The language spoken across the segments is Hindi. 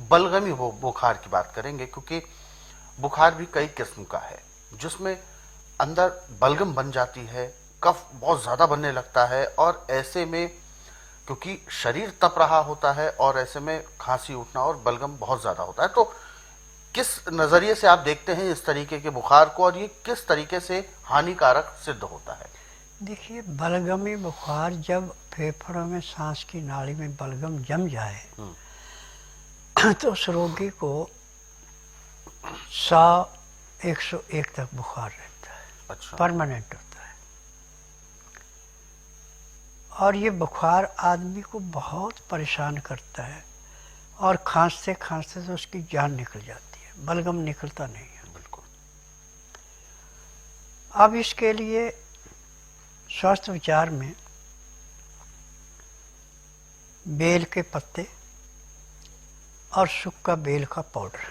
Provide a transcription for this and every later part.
बलगमी बुखार की बात करेंगे, क्योंकि बुखार भी कई किस्म का है जिसमें अंदर बलगम बन जाती है, कफ बहुत ज्यादा बनने लगता है, और ऐसे में क्योंकि शरीर तप रहा होता है और ऐसे में खांसी उठना और बलगम बहुत ज्यादा होता है। तो किस नजरिए से आप देखते हैं इस तरीके के बुखार को, और ये किस तरीके से हानिकारक सिद्ध होता है? देखिए, बलगमी बुखार जब फेफड़ों में सांस की नाली में बलगम जम जाए तो उस रोगी को 100-101 तक बुखार रहता है। अच्छा। परमानेंट होता है। और ये बुखार आदमी को बहुत परेशान करता है, और खांसते खांसते तो उसकी जान निकल जाती है, बलगम निकलता नहीं है। बिल्कुल। अब इसके लिए स्वास्थ्य विचार में बेल के पत्ते और सूखा बेल का पाउडर,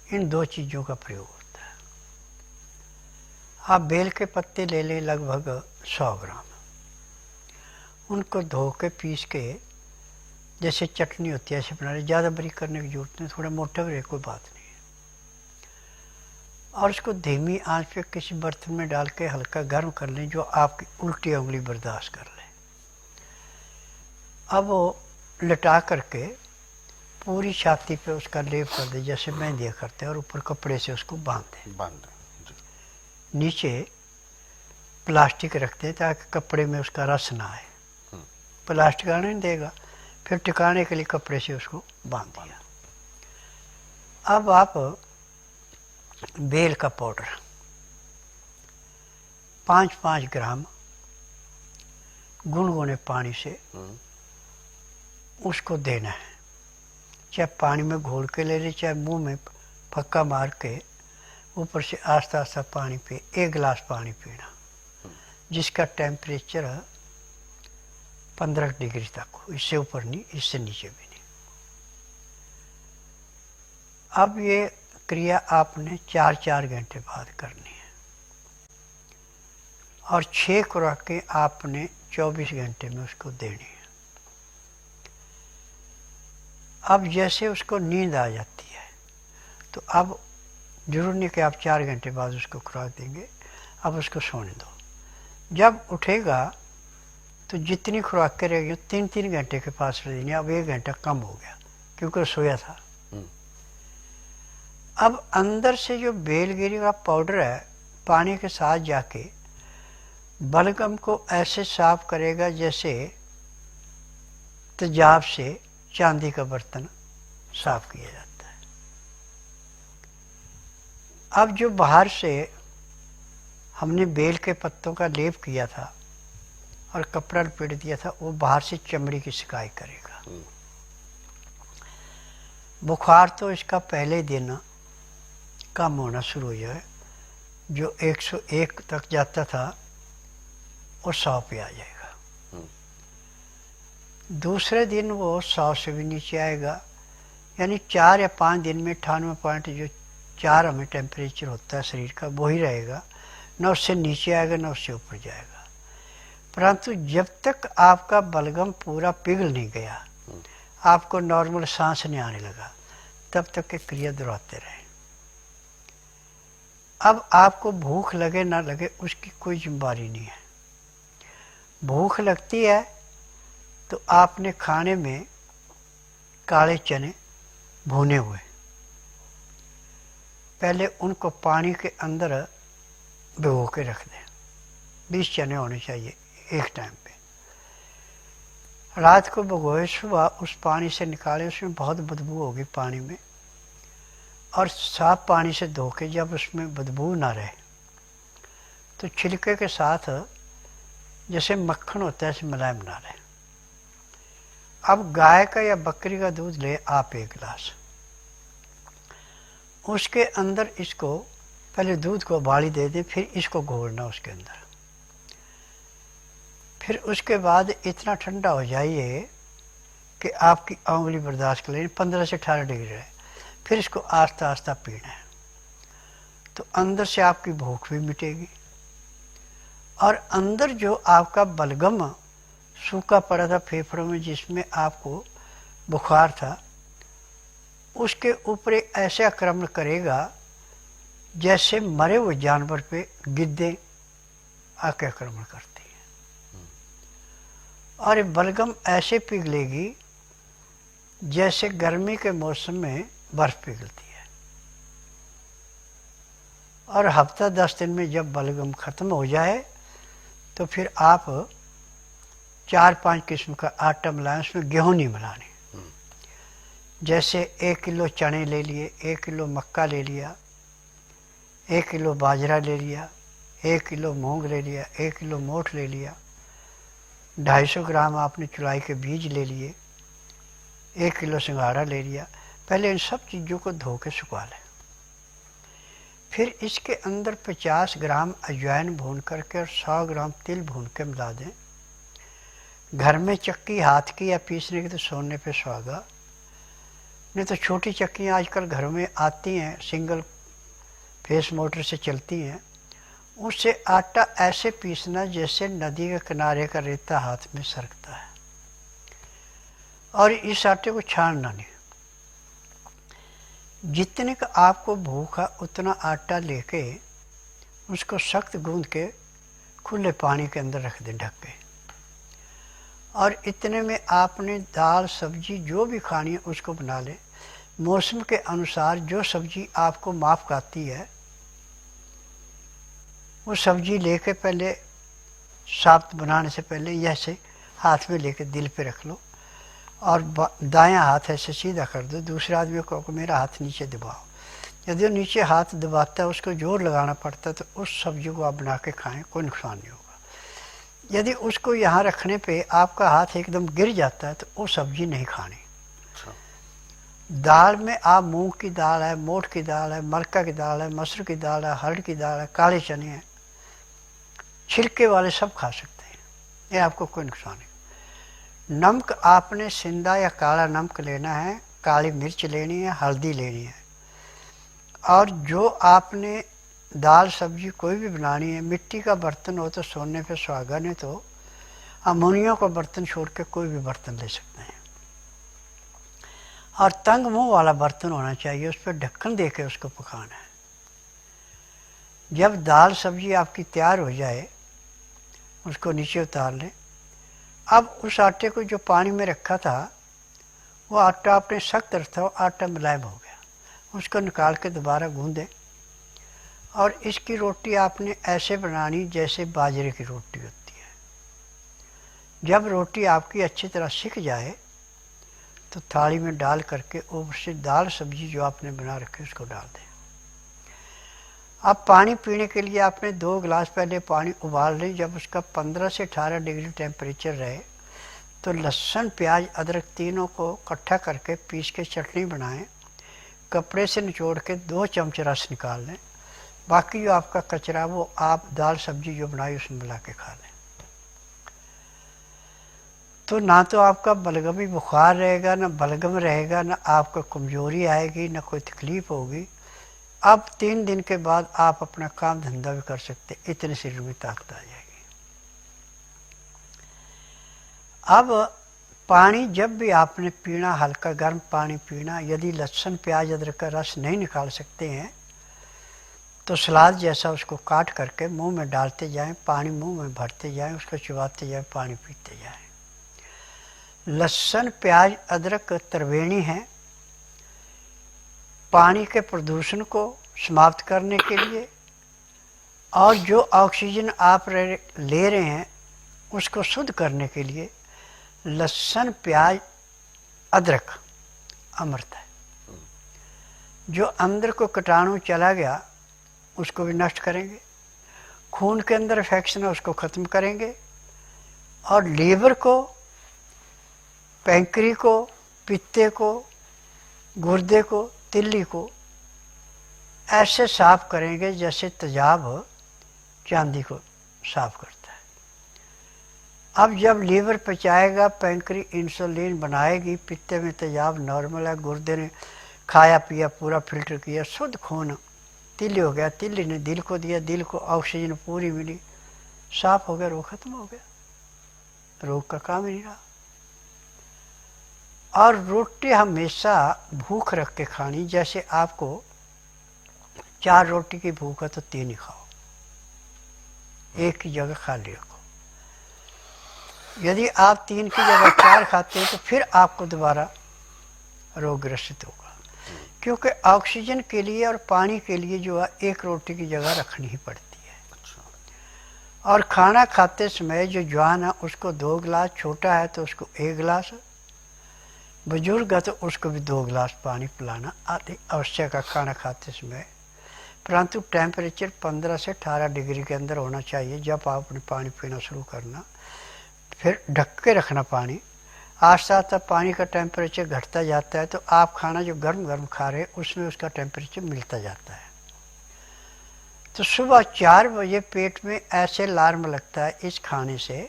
इन दो चीज़ों का प्रयोग होता है। आप बेल के पत्ते ले लें लगभग 100 ग्राम, उनको धो के पीस के जैसे चटनी होती है ऐसे बना लें, ज़्यादा बारीक करने की जरूरत नहीं, थोड़ा मोटा भी रहे कोई बात नहीं है। और उसको धीमी आंच पे किसी बर्तन में डाल के हल्का गर्म कर लें, जो आपकी उल्टी उंगली बर्दाश्त कर ले। अब वो लटा करके पूरी छाती पे उसका लेप कर दे, जैसे मेहंदियाँ करते हैं, और ऊपर कपड़े से उसको बांध दें। नीचे प्लास्टिक रखते हैं ताकि कपड़े में उसका रस ना आए, प्लास्टिक आने नहीं देगा। फिर टिकाने के लिए कपड़े से उसको बांध दिया। अब आप बेल का पाउडर 5-5 ग्राम गुनगुने पानी से उसको देना है, चाहे पानी में घोल के ले ले, चाहे मुंह में फक्का मार के ऊपर से आस्ता आस्ता पानी पे 1 गिलास पानी पीना, जिसका टेम्परेचर 15 डिग्री तक हो, इससे ऊपर नहीं, इससे नीचे भी नहीं। अब ये क्रिया आपने 4-4 घंटे बाद करनी है, और 6 खुराकें आपने 24 घंटे में उसको देनी है। अब जैसे उसको नींद आ जाती है तो अब जरूर नहीं कि आप 4 घंटे बाद उसको खुराक देंगे, अब उसको सोने दो। जब उठेगा तो जितनी खुराकें रहेगी 3-3 घंटे के पास देनी। अब 1 घंटा कम हो गया क्योंकि वो सोया था। अब अंदर से जो बेलगिरी का पाउडर है पानी के साथ जाके बलगम को ऐसे साफ करेगा जैसे तेजाब से चांदी का बर्तन साफ किया जाता है। अब जो बाहर से हमने बेल के पत्तों का लेप किया था और कपड़ा लपेट दिया था, वो बाहर से चमड़ी की सिकाई करेगा। बुखार तो इसका पहले दिन कम होना शुरू हो जाए, जो 101 तक जाता था वो 100 पे आ जाएगा। दूसरे दिन वो 100 से भी नीचे आएगा, यानी 4 या 5 दिन में 98 पॉइंट जो 4 हमें टेम्परेचर होता है शरीर का वही रहेगा, न उससे नीचे आएगा न उससे ऊपर जाएगा। परंतु जब तक आपका बलगम पूरा पिघल नहीं गया, आपको नॉर्मल सांस नहीं आने लगा, तब तक के क्रिया दोहराते रहे। अब आपको भूख लगे ना लगे उसकी कोई जिम्मेदारी नहीं है। भूख लगती है तो आपने खाने में काले चने भुने हुए पहले उनको पानी के अंदर भिगो के रख दें। 20 चने होने चाहिए एक टाइम पे। रात को भिगोए, सुबह उस पानी से निकाले, उसमें बहुत बदबू होगी पानी में, और साफ पानी से धो के जब उसमें बदबू ना रहे तो छिलके के साथ जैसे मक्खन होता है ऐसे मुलायम ना रहे। अब गाय का या बकरी का दूध ले आप 1 गिलास, उसके अंदर इसको पहले दूध को उबाली दे दें, फिर इसको घोलना उसके अंदर। फिर उसके बाद इतना ठंडा हो जाइए कि आपकी उंगली बर्दाश्त कर लें, 15 से 18 डिग्री रहे, फिर इसको आस्ता आस्ता पीना है। तो अंदर से आपकी भूख भी मिटेगी, और अंदर जो आपका बलगम सूखा पड़ा था फेफड़ों में, जिसमें आपको बुखार था, उसके ऊपर एक ऐसे आक्रमण करेगा जैसे मरे हुए जानवर पे गिद्धे आके आक्रमण करती हैं। और ये बलगम ऐसे पिघलेगी जैसे गर्मी के मौसम में बर्फ पिघलती है। और हफ्ता 10 दिन में जब बलगम ख़त्म हो जाए तो फिर आप 4-5 किस्म का आटा मिलाएं, उसमें गेहूँ नहीं मिलाने। जैसे 1 किलो चने ले लिए, 1 किलो मक्का ले लिया, 1 किलो बाजरा ले लिया, 1 किलो मूंग ले लिया, 1 किलो मोठ ले लिया, 250 ग्राम आपने चुलाई के बीज ले लिए, 1 किलो सिंघाड़ा ले लिया। पहले इन सब चीज़ों को धो के सुखा लें। फिर इसके अंदर 50 ग्राम अजवाइन भून करके और 100 ग्राम तिल भून के मिला दें। घर में चक्की हाथ की या पीसने की तो सोने पे सुहागा, नहीं तो छोटी चक्कियाँ आजकल घरों में आती हैं, सिंगल फेस मोटर से चलती हैं। उससे आटा ऐसे पीसना जैसे नदी के किनारे का रेता हाथ में सरकता है। और इस आटे को छानना नहीं। जितने का आपको भूख है उतना आटा लेके उसको सख्त गूंद के खुले पानी के अंदर रख दें ढक के। और इतने में आपने दाल सब्जी जो भी खानी है उसको बना लें। मौसम के अनुसार जो सब्जी आपको माफ़ आती है वो सब्जी लेके पहले साब्त बनाने से पहले ऐसे हाथ में लेके दिल पे रख लो और दायां हाथ ऐसे सीधा कर दो। दूसरे आदमी को मेरा हाथ नीचे दबाओ। यदि वो नीचे हाथ दबाता है, उसको जोर लगाना पड़ता है, तो उस सब्जी को आप बना के खाएं, कोई नुकसान नहीं होगा। यदि उसको यहाँ रखने पे आपका हाथ एकदम गिर जाता है तो वो सब्जी नहीं खानी। दाल में आप मूंग की दाल है, मोठ की दाल है, मलका की दाल है, मसूर की दाल है, हरड़ की दाल है, काले चने हैं, छिलके वाले सब खा सकते हैं, ये आपको कोई नुकसान नहीं। नमक आपने सिंधा या काला नमक लेना है, काली मिर्च लेनी है, हल्दी लेनी है। और जो आपने दाल सब्जी कोई भी बनानी है, मिट्टी का बर्तन हो तो सोने पे सुहागा, नहीं तो अमोनिया का बर्तन छोड़ के कोई भी बर्तन ले सकते हैं। और तंग मुंह वाला बर्तन होना चाहिए, उस पर ढक्कन दे के उसको पकाना है। जब दाल सब्जी आपकी तैयार हो जाए उसको नीचे उतार लें। अब उस आटे को जो पानी में रखा था वो आटा आपने सख्त रखा, आटा मुलायम हो गया, उसको निकाल के दोबारा गूंदें। और इसकी रोटी आपने ऐसे बनानी जैसे बाजरे की रोटी होती है। जब रोटी आपकी अच्छी तरह सिक जाए तो थाली में डाल करके उससे दाल सब्जी जो आपने बना रखी उसको डाल दें। अब पानी पीने के लिए आपने 2 गिलास पहले पानी उबाल लें। जब उसका 15 से 18 डिग्री टेम्परेचर रहे तो लहसुन प्याज अदरक तीनों को इकट्ठा करके पीस के चटनी बनाएं। कपड़े से निचोड़ के 2 चम्मच रस निकाल लें। बाकी जो आपका कचरा वो आप दाल सब्जी जो बनाई उसमें मिला के खा लें। तो ना तो आपका बलगमी बुखार रहेगा, ना बलगम रहेगा, ना आपको कमजोरी आएगी, ना कोई तकलीफ होगी। अब 3 दिन के बाद आप अपना काम धंधा भी कर सकते, इतने शरीर में ताकत आ जाएगी। अब पानी जब भी आपने पीना, हल्का गर्म पानी पीना। यदि लहसुन प्याज अदरक का रस नहीं निकाल सकते हैं तो सलाद जैसा उसको काट करके मुंह में डालते जाएं, पानी मुंह में भरते जाएं, उसको चबाते जाएं, पानी पीते जाएं। लहसुन प्याज अदरक त्रिवेणी है पानी के प्रदूषण को समाप्त करने के लिए, और जो ऑक्सीजन आप ले रहे हैं उसको शुद्ध करने के लिए लहसुन प्याज अदरक अमृत है। जो अंदर को कीटाणु चला गया उसको भी नष्ट करेंगे, खून के अंदर इन्फेक्शन है उसको ख़त्म करेंगे, और लीवर को, पैंक्री को, पित्ते को, गुर्दे को, तिल्ली को ऐसे साफ करेंगे जैसे तेजाब चांदी को साफ करता है। अब जब लीवर पचाएगा, पैंक्री इंसुलिन बनाएगी, पित्ते में तेजाब नॉर्मल है, गुर्दे ने खाया पिया पूरा फिल्टर किया, शुद्ध खून तिल्ली हो गया, तिल्ली ने दिल को दिया, दिल को ऑक्सीजन पूरी मिली, साफ हो गया, रोग खत्म हो गया, रोग का काम ही नहीं रहा। और रोटी हमेशा भूख रख के खानी। जैसे आपको 4 रोटी की भूख है तो 3 ही खाओ, एक की जगह खाली रखो। यदि आप 3 की जगह 4 खाते हैं तो फिर आपको दोबारा रोग ग्रसित होगा, क्योंकि ऑक्सीजन के लिए और पानी के लिए जो है 1 रोटी की जगह रखनी ही पड़ती है। और खाना खाते समय जो जवान है उसको 2 गिलास, छोटा है तो उसको 1 गिलास, बुजुर्ग है तो उसको भी 2 गिलास पानी पिलाना अति आवश्यक है खाना खाते समय। परंतु टेम्परेचर 15 से 18 डिग्री के अंदर होना चाहिए जब आप अपने पानी पीना शुरू करना। फिर ढक के रखना पानी। आस्ता आस्ता पानी का टेम्परेचर घटता जाता है तो आप खाना जो गर्म गर्म खा रहे हैं उसमें उसका टेम्परेचर मिलता जाता है। तो सुबह 4 बजे पेट में ऐसे अलार्म लगता है इस खाने से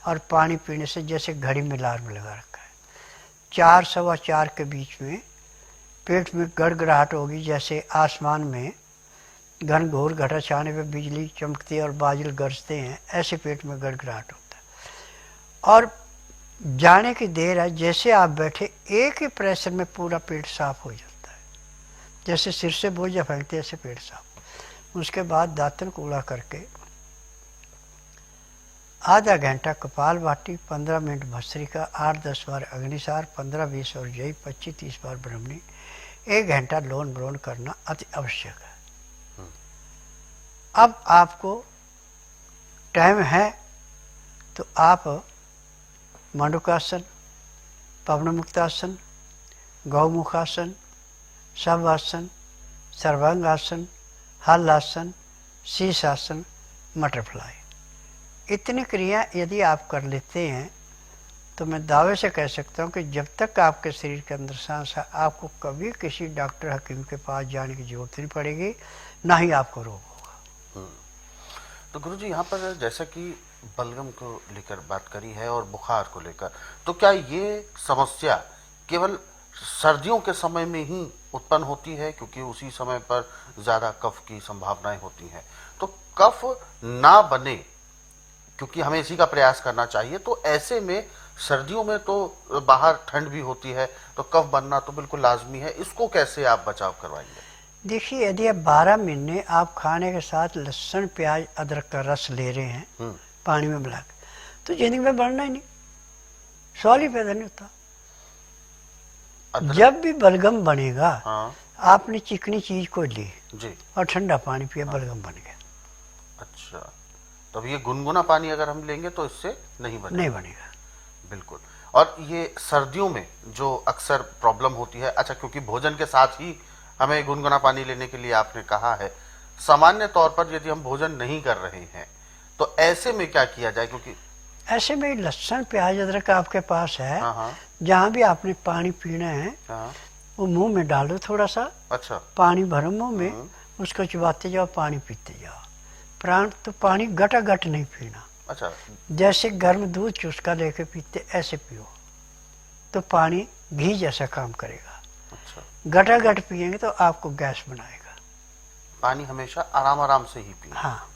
और पानी पीने से, जैसे घड़ी में अलार्म लगा रखा है। 4 सवा 4 के बीच में पेट में गड़गड़ाहट होगी, जैसे आसमान में घनघोर घटा छाने पे बिजली चमकती है और बादल गरजते हैं, ऐसे पेट में गड़गड़ाहट होता है। और जाने की देर है, जैसे आप बैठे एक ही प्रेशर में पूरा पेट साफ हो जाता है, जैसे सिर से बोझ फेंकते ऐसे पेट साफ। उसके बाद दातन कूड़ा करके आधा घंटा कपालभाति, 15 मिनट भस्त्रिका, 8-10 बार अग्निसार, 15-20 और जय, 25-30 बार ब्रह्मणी, 1 घंटा लोन ब्रोन करना अति आवश्यक है। अब आपको टाइम है तो आप मंडूकासन, पवनमुक्तासन, गौमुखासन, शवासन, सर्वांगासन, हलासन, शीर्षासन, बटरफ्लाई, इतनी क्रिया यदि आप कर लेते हैं तो मैं दावे से कह सकता हूँ कि जब तक आपके शरीर के अंदर सांस है आपको कभी किसी डॉक्टर हकीम के पास जाने की जरूरत नहीं पड़ेगी, ना ही आपको रोग होगा। तो गुरुजी यहाँ पर जैसा कि बलगम को लेकर बात करी है और बुखार को लेकर, तो क्या ये समस्या केवल सर्दियों के समय में ही उत्पन्न होती है, क्योंकि उसी समय पर ज़्यादा कफ की संभावनाएं होती हैं? तो कफ ना बने, क्योंकि हमें इसी का प्रयास करना चाहिए, तो ऐसे में सर्दियों में तो बाहर ठंड भी होती है तो कफ बनना तो बिल्कुल लाजमी है, इसको कैसे आप बचाव करवाएंगे? देखिए, यदि आप 12 महीने आप खाने के साथ लहसुन प्याज अदरक का रस ले रहे हैं पानी में मिला के, तो जिंदगी में बढ़ना ही नहीं, सवाल ही पैदा नहीं होता। जब भी बलगम बनेगा, हाँ। आपने चिकनी चीज को ली जी और ठंडा पानी पिया, बलगम बन गया। अच्छा, तब ये गुनगुना पानी अगर हम लेंगे तो इससे नहीं बनेगा। बिल्कुल। और ये सर्दियों में जो अक्सर प्रॉब्लम होती है, अच्छा क्योंकि भोजन के साथ ही हमें गुनगुना पानी लेने के लिए आपने कहा है, सामान्य तौर पर यदि हम भोजन नहीं कर रहे हैं तो ऐसे में क्या किया जाए? क्योंकि ऐसे में लहसुन प्याज अदरक आपके पास है, हाँ। जहाँ भी आपने पानी पीना है हाँ। वो मुंह में डालो थोड़ा सा, अच्छा, पानी भरो मुंह में, उसको चबाते जाओ, पानी पीते जाओ। प्राण तो पानी गटा गट नहीं पीना। अच्छा, जैसे गर्म दूध चुस्का लेके पीते ऐसे पियो तो पानी घी जैसा काम करेगा। अच्छा, गटा गट पिएंगे तो आपको गैस बनाएगा। पानी हमेशा आराम आराम से ही पिए। हाँ।